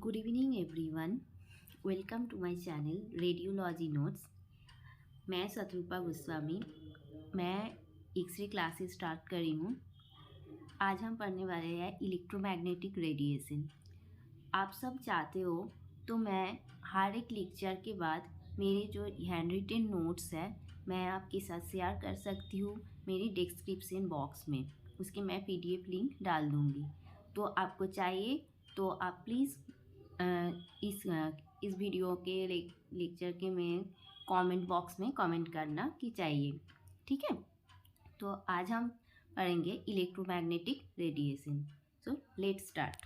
Good evening everyone. Welcome to my channel Radiology Notes. मैं शत्रुपा गोस्वामी। मैं x ray classes start कर रही हूँ। आज हम पढ़ने वाले हैं इलेक्ट्रोमैग्नेटिक रेडिएशन। आप सब चाहते हो तो मैं हर एक लेक्चर के बाद मेरे जो हैंड रिटन नोट्स है मैं आपके साथ शेयर कर सकती हूँ मेरी डिस्क्रिप्शन बॉक्स में। उसके मैं PDF लिंक डाल दूँगी। तो आपको चाहिए तो आप प्लीज़ इस वीडियो के लेक्चर के में कमेंट बॉक्स में कमेंट करना कि चाहिए। ठीक है, तो आज हम पढ़ेंगे electromagnetic radiation. So let's start.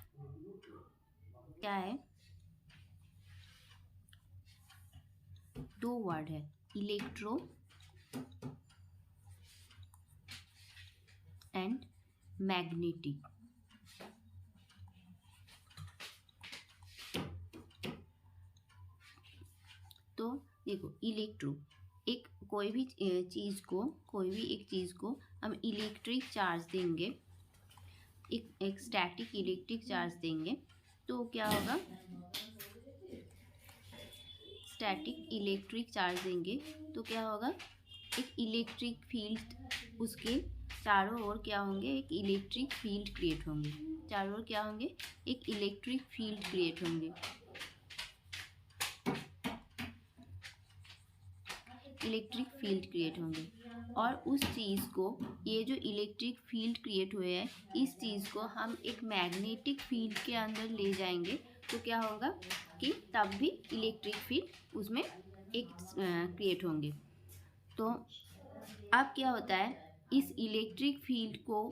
क्या है? दो वर्ड है, इलेक्ट्रो एंड मैग्नेटिक। तो देखो, इलेक्ट्रो एक कोई भी चीज़ को हम इलेक्ट्रिक चार्ज देंगे, एक स्टैटिक इलेक्ट्रिक चार्ज देंगे तो क्या होगा? स्टैटिक इलेक्ट्रिक चार्ज देंगे तो क्या होगा? एक इलेक्ट्रिक फील्ड, उसके चारों ओर क्या होंगे? एक इलेक्ट्रिक फील्ड क्रिएट होंगे। चारों ओर क्या होंगे? एक इलेक्ट्रिक फील्ड क्रिएट होंगे। इलेक्ट्रिक फील्ड क्रिएट होंगे और उस चीज़ को, ये जो इलेक्ट्रिक फील्ड क्रिएट हुए हैं, इस चीज़ को हम एक मैग्नेटिक फील्ड के अंदर ले जाएंगे तो क्या होगा कि तब भी इलेक्ट्रिक फील्ड उसमें एक क्रिएट होंगे। तो अब क्या होता है, इस इलेक्ट्रिक फील्ड को,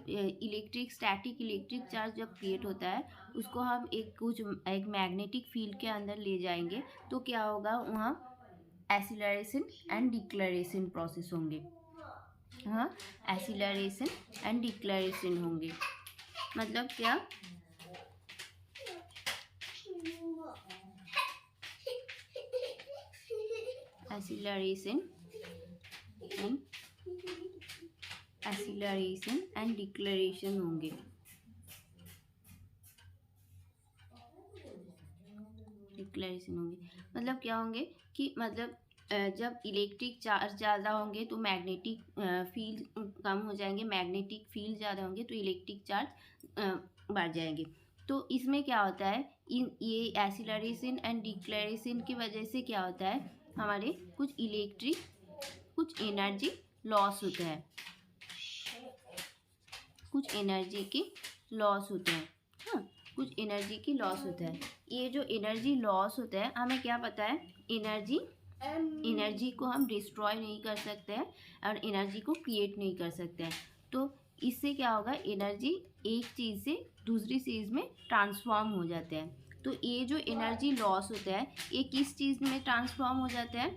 स्टैटिक इलेक्ट्रिक चार्ज जब क्रिएट होता है उसको हम एक मैग्नेटिक फील्ड के अंदर ले जाएंगे तो क्या होगा? वहाँ एक्सीलरेशन एंड डिक्लेरेशन प्रोसेस होंगे। हाँ, एक्सीलरेशन एंड डिक्लेरेशन होंगे। मतलब क्या? एक्सीलरेशन एंड डिक्लेरेशन होंगे। मतलब क्या होंगे कि जब इलेक्ट्रिक चार्ज ज़्यादा होंगे तो मैग्नेटिक फील्ड कम हो जाएंगे, मैग्नेटिक फील्ड ज़्यादा होंगे तो इलेक्ट्रिक चार्ज बढ़ जाएंगे। तो इसमें क्या होता है, ये एक्सीलरेशन एंड डिक्लेरेशन की वजह से क्या होता है, हमारे कुछ एनर्जी लॉस होता है, कुछ एनर्जी की लॉस होता है। हाँ, कुछ एनर्जी की लॉस होता है। ये जो एनर्जी लॉस होता है, हमें क्या पता है, एनर्जी को हम डिस्ट्रॉय नहीं कर सकते हैं और एनर्जी को क्रिएट नहीं कर सकते हैं। तो इससे क्या होगा, एनर्जी एक चीज़ से दूसरी चीज़ में ट्रांसफॉर्म हो जाते हैं। तो ये जो एनर्जी लॉस होता है ये किस चीज़ में ट्रांसफॉर्म हो जाता है?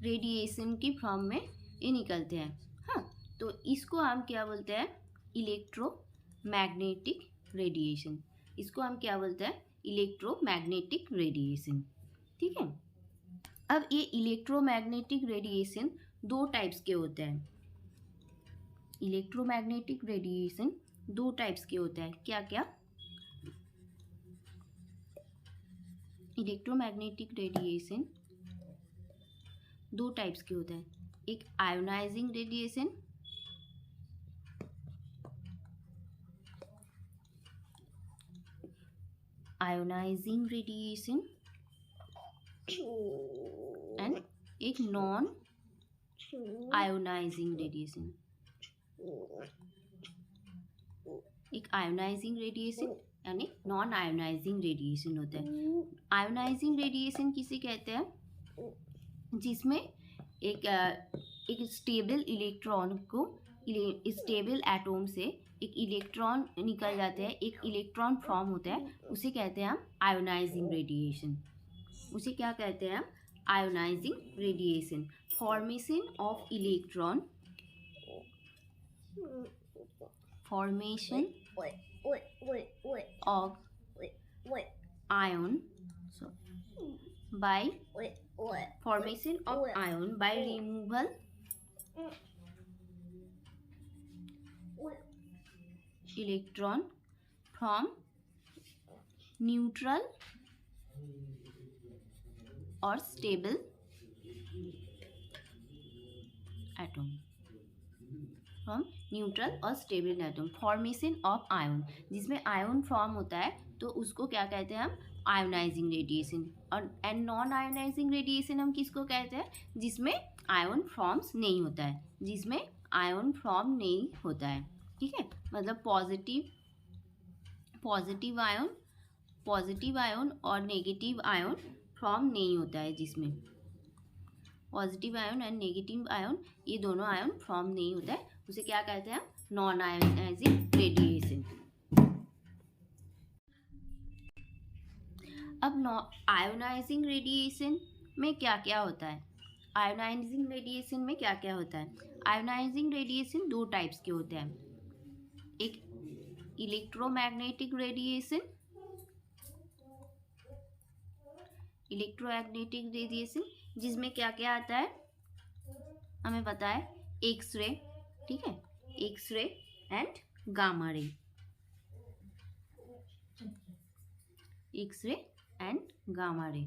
रेडिएशन की फॉर्म में ये निकलते हैं। हाँ, तो इसको हम क्या बोलते हैं? Electromagnetic radiation. इसको हम क्या बोलते हैं? Electromagnetic radiation. ठीक है, अब ये इलेक्ट्रोमैग्नेटिक रेडिएशन दो टाइप्स के होते हैं। इलेक्ट्रोमैग्नेटिक रेडिएशन दो टाइप्स के होता है। क्या क्या? इलेक्ट्रोमैग्नेटिक रेडिएशन दो टाइप्स के होता है। एक आयोनाइजिंग रेडिएशन, एंड एक नॉन आयोनाइजिंग रेडिएशन। एक आयोनाइजिंग रेडिएशन यानी नॉन आयोनाइजिंग रेडिएशन होता है। आयोनाइजिंग रेडिएशन किसे कहते हैं? जिसमें एक स्टेबल इलेक्ट्रॉन को, स्टेबल एटॉम से एक इलेक्ट्रॉन निकल जाते हैं, एक इलेक्ट्रॉन फॉर्म होता है, उसे कहते हैं हम आयोनाइजिंग रेडिएशन। उसे क्या कहते हैं हम? Ionising radiation. Formation of electron, formation of ion, so by formation of ion by removal electron from neutral और स्टेबल एटम, फ्रॉम न्यूट्रल और stable atom, formation of ion, जिसमें आयन फॉर्म होता है तो उसको क्या कहते हैं हम, आयोनाइजिंग रेडिएशन। और एंड नॉन आयोनाइजिंग रेडिएशन हम किसको कहते हैं, जिसमें आयन फॉर्म्स नहीं होता है, जिसमें आयन फॉर्म नहीं होता है, ठीक है। मतलब पॉजिटिव आयन और नेगेटिव आयन फॉर्म नहीं होता है, जिसमें positive ion and negative ion, ये दोनों आयन फॉर्म नहीं होता है, उसे क्या कहते हैं, नॉन आयोनाइजिंग रेडिएशन। अब आयोनाइजिंग रेडिएशन में क्या क्या होता है, आयोनाइजिंग रेडिएशन में क्या क्या होता है। आयोनाइजिंग रेडिएशन दो टाइप्स के होते हैं, एक इलेक्ट्रोमैग्नेटिक रेडिएशन, जिसमें क्या क्या आता है हमें पता है, एक्सरे, ठीक है, x ray and gamma ray, x ray and gamma ray.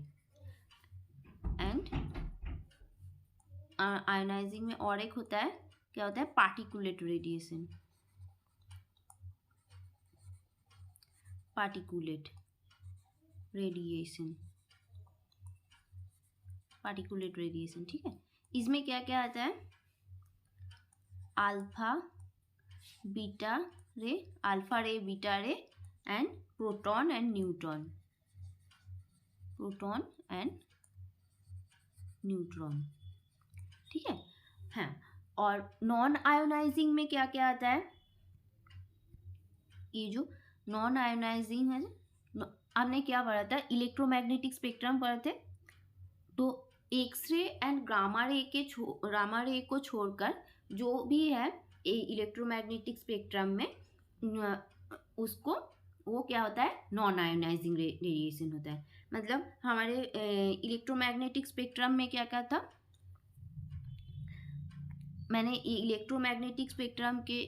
And ionising में और एक होता है, क्या होता है, पार्टिकुलेट रेडिएशन, पार्टिकुलेट रेडिएशन, ठीक है। इसमें क्या क्या आता है, अल्फा रे, बीटा रे एंड प्रोटॉन एंड न्यूट्रॉन, ठीक है। हाँ, और नॉन आयोनाइजिंग में क्या क्या आता है, ये जो नॉन आयोनाइजिंग है, हमने क्या पढ़ा था, इलेक्ट्रोमैग्नेटिक स्पेक्ट्रम पढ़े थे, तो एक्सरे एंड गामा रे को छोड़कर जो भी है इलेक्ट्रोमैग्नेटिक स्पेक्ट्रम में, उसको वो क्या होता है, नॉन आयोनाइजिंग रेडिएशन होता है। मतलब हमारे इलेक्ट्रोमैग्नेटिक स्पेक्ट्रम में क्या क्या था, मैंने इलेक्ट्रोमैग्नेटिक स्पेक्ट्रम के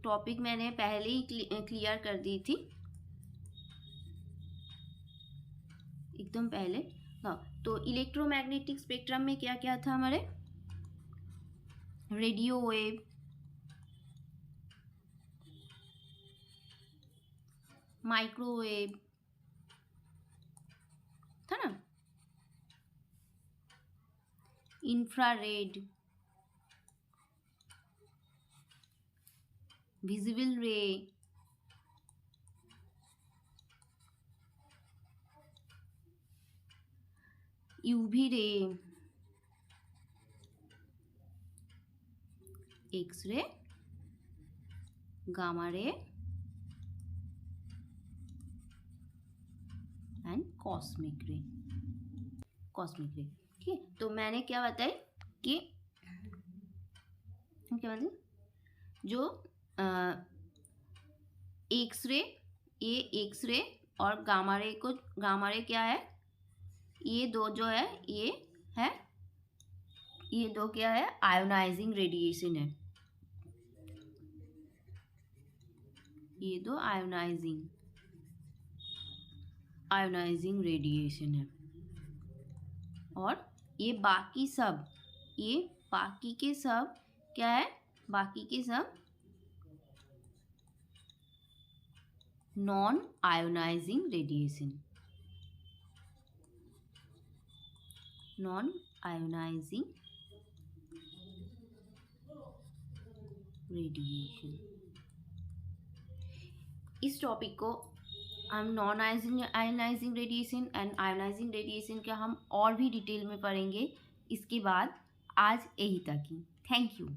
टॉपिक मैंने पहले ही क्लियर कर दी थी, एकदम पहले। हाँ, तो इलेक्ट्रोमैग्नेटिक स्पेक्ट्रम में क्या क्या था हमारे, रेडियो वेव, माइक्रोवेव था ना, infrared, visible ray, UV ray, x ray, gamma ray and cosmic ray, ठीक है। तो मैंने क्या बताया कि क्या बताया, जो एक्सरे और गामा रे क्या है, ये दो जो है, ये दो क्या है, आयोनाइजिंग रेडिएशन है, ये दो आयोनाइजिंग रेडिएशन है। और ये बाकी के सब क्या है, बाकी के सब नॉन आयोनाइजिंग रेडिएशन, इस टॉपिक को हम non ionising radiation and ionising radiation का हम और भी डिटेल में पढ़ेंगे इसके बाद। आज यही तक ही, थैंक यू।